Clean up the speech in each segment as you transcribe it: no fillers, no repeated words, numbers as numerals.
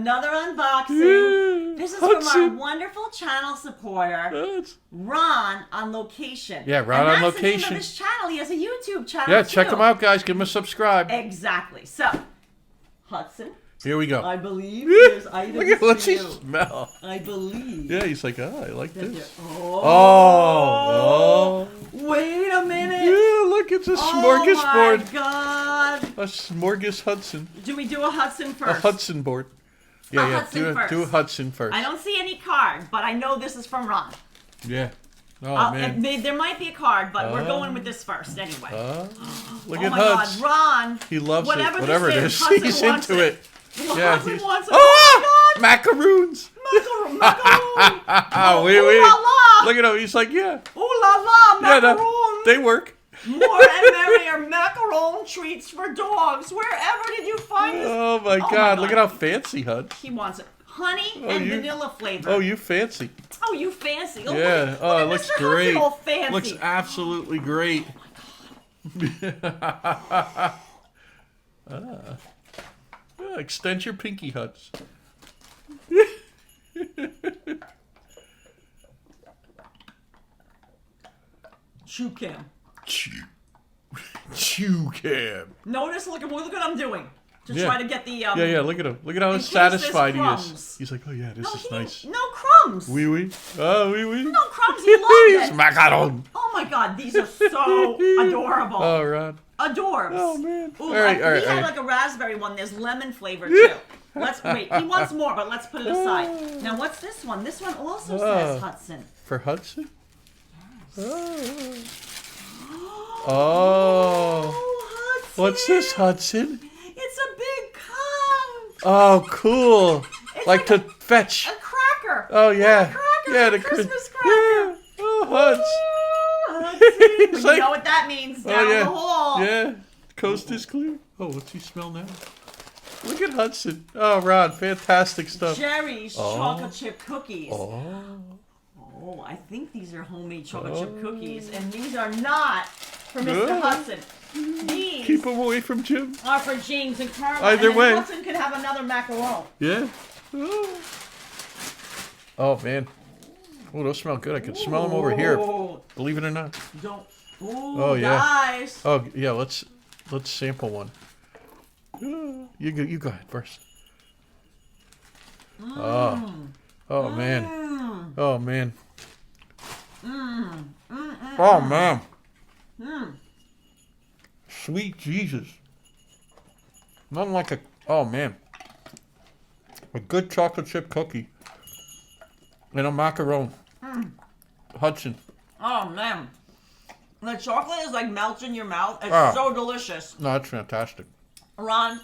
another unboxing. This is Hudson. from our wonderful channel supporter, Ron on Location. Yeah, Ron on Location. That's the name of his channel. He has a YouTube channel Yeah, too. check him out, guys. Give him a subscribe. Exactly. So, Hudson. Here we go. I believe there's items Look at what for he you. smell. I believe. Yeah, he's like, oh, I like this. Oh. Wait a minute. Yeah, look, it's a smorgasbord. Oh my God. A smorgas Hudson. Do we do a Hudson first? A Hudson board. Yeah, Hudson first. do a Hudson first. I don't see any card, but I know this is from Ron. Yeah. Oh, man. There might be a card, but we're going with this first anyway. Look oh at my Hudson. God, Ron. He loves whatever it. Whatever it is. Hudson He's wants into it. Yeah, Hudson he's... wants it. Oh, macaroons. Macaroon. Wait. Ooh la la. Look at him. He's like, yeah. Ooh la la, macaroon. Yeah, they work. More and merrier macaron treats for dogs. Wherever did you find this? Oh my God. Look at how fancy Hud. He wants it. Honey and vanilla flavor. Oh, you fancy. Oh, you fancy. Oh, Yeah. Look Oh, at it looks Mr. great. Hudson all fancy. Looks absolutely great. Extend your pinky, Huds. Chew cam. Chew cam. Notice, look at what I'm doing. To Yeah. try to get the Yeah, look at him. Look at how in case satisfied he there's is. crumbs. He's like, oh yeah, this is nice. No crumbs. Oui, oui. Oh, oui, oui. No crumbs. He loves it. Macaron. Oh my God, these are so adorable. Oh, Ron. Adorbs. Oh, man. Ooh, All right. he had like a raspberry one. There's lemon flavor too. Let's wait. He wants more, but let's put it aside. Now, what's this one? This one also says Hudson. For Hudson? Oh. Hudson. What's this, Hudson? It's a big cone. Oh, cool. It's like to fetch. A cracker. Oh, yeah. Cracker. Yeah, the Christmas cracker. Yeah. Oh, Huds. Hudson. like, you know what that means down the hall. Yeah. Coast is clear. Oh, what's he smell now? Look at Hudson. Oh, Ron, fantastic stuff. Jerry's chocolate chip cookies. Oh, I think these are homemade chocolate chip cookies, and these are not for Mr. Hudson. These keep them away from Jim. are for James and Karla. Either and way. Hudson could have another macaron. Yeah. Oh, man. Oh, those smell good. I can smell them over here. Believe it or not. Don't. Oh, yeah. Guys. Oh, yeah. Let's sample one. You go ahead first. Oh man. Oh man. Oh man. Sweet Jesus. Nothing like a good chocolate chip cookie and a macaron. Hudson. Oh man. The chocolate is like melts in your mouth. It's so delicious. No, that's fantastic. Ron,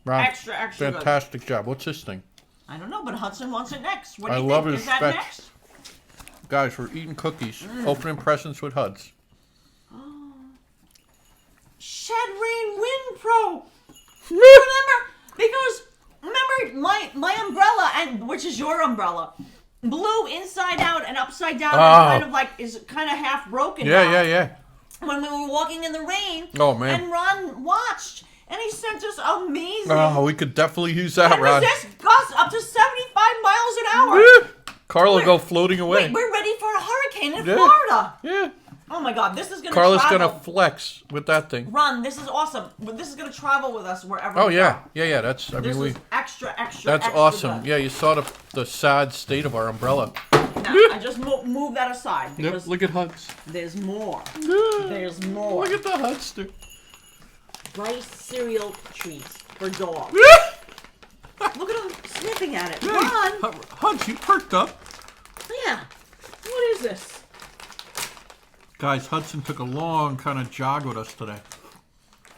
extra fantastic job. What's this thing? I don't know, but Hudson wants it next. What do I you love think? his Is that specs. next? Guys, we're eating cookies. Opening presents with Huds. Shed Rain Wind Pro. Remember my umbrella, and which is your umbrella, blew inside out and upside down, and is kind of half broken. Yeah. When we were walking in the rain. Oh man. And Ron watched, and he sent us amazing. Oh, we could definitely use that, and Ron. resist gusts up to 75 miles an hour. Karla go floating away. Wait, we're ready for a hurricane in Florida. Yeah. Oh my God, this is gonna. Karla's travel. gonna flex with that thing. Ron, this is awesome. This is gonna travel with us wherever. Oh we yeah, go. yeah. That's. I This mean, is extra. That's awesome. Good. Yeah, you saw the sad state of our umbrella. Now, I just move that aside because Look at Huds. there's more. There's more. Look at the Hudster. Rice cereal treats for dogs. Look at him sniffing at it. Ron. Huds, you perked up. Yeah. What is this? Guys, Hudson took a long kind of jog with us today.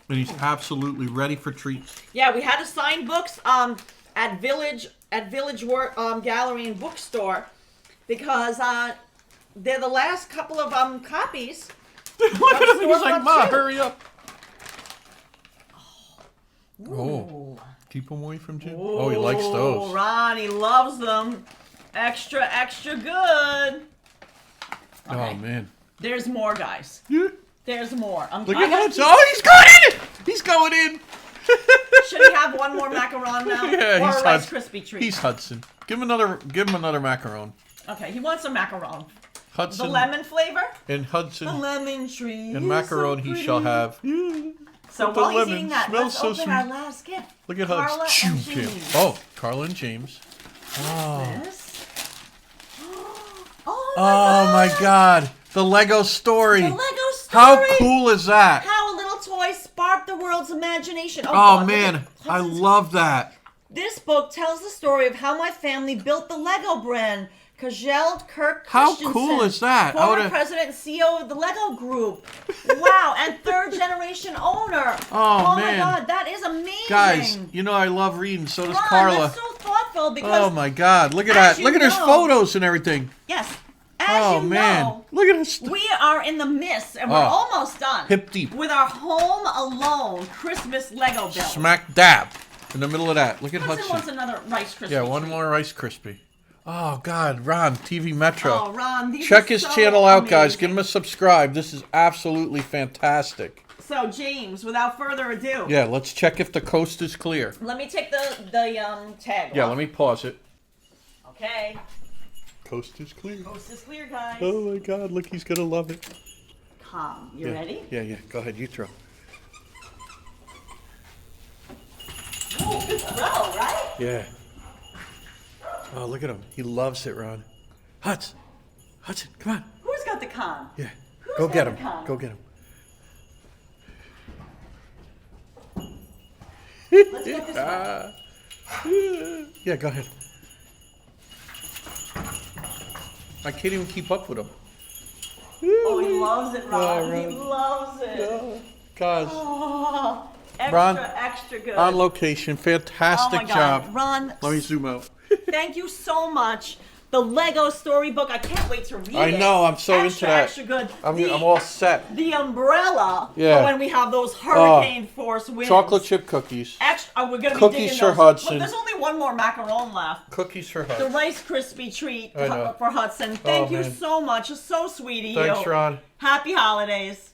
And he's absolutely ready for treats. Yeah, we had to sign books at Village Gallery and Bookstore because they're the last couple of copies. Look at him, he's like, Ma, hurry up. Ooh. Keep him away from Jim. Oh, he likes those. Ron, he loves them. Extra good. Okay. Oh, man. There's more, guys. Yeah. There's more. Look at Hudson. Oh, he's going in! He's going in! Should he have one more macaron now? Yeah, or he's a Rice Hudson. Krispie treat? He's Hudson. Give him another macaron. Okay, he wants a macaron. Hudson. The lemon flavor? And Hudson. The lemon tree. And macaron he shall have. So the while he's lemon eating that, smells let's so open sweet. our last gift. Look at Karla Hudson. and James. Oh, Karla and James. Oh. This? Oh my God. The Lego story. The Lego story. How cool is that? How a little toy sparked the world's imagination. Oh God, man, I love that. This book tells the story of how my family built the Lego brand. Kjell Kirk How Christensen, cool is that? I Former would've- president and CEO of the Lego Group. Wow, and third generation owner. Oh, my man. God, that is amazing. Guys, you know I love reading, so does Ron, Karla. that's so thoughtful because Oh my God, look at as that. you Look at his know- photos and everything. yes, as Oh you man, know, look at this. we are in the midst, and we're Oh. almost done. Hip deep. With our Home Alone Christmas Lego build. Smack dab in the middle of that. Look at Hudson Hudson. wants another Rice Krispie. Yeah, one more Rice Krispie. Oh God, Ron, TV Metro. Oh, Ron, these Check are his so channel out, guys. amazing. Give him a subscribe. This is absolutely fantastic. So, James, without further ado, Yeah, let's check if the coast is clear. let me take the tag Yeah, off. let me pause it. Okay, Coast is clear. coast is clear, guys. Oh my God, look, he's gonna love it. Calm. You Yeah. ready? Yeah. Go ahead, you throw. Ooh, good throw, right? Yeah. Oh, look at him. He loves it, Ron. Hudson, come on. Who's got the con? Yeah. Who's Go got get the him. con? Go get him. Let's get this one. Yeah, go ahead. I can't even keep up with him. Oh, he loves it, Ron. Oh, He Ron. loves it. Guys, Oh, extra, Ron, extra good. on location, oh fantastic my God, job. Ron, Let me zoom out. thank you so much. The Lego storybook. I can't wait to read I it. know, I'm so extra, into that. Extra good. I'm all set. The umbrella. Yeah. For when we have those hurricane force winds. Chocolate chip cookies. Extra. Oh, we're gonna be Cookies digging for those. Hudson. Look, there's only one more macaron left. Cookies for The Hudson. Rice Krispie treat I know. for Hudson. Thank you man. so much. It's so sweet of you. Thanks, Ron. Happy holidays.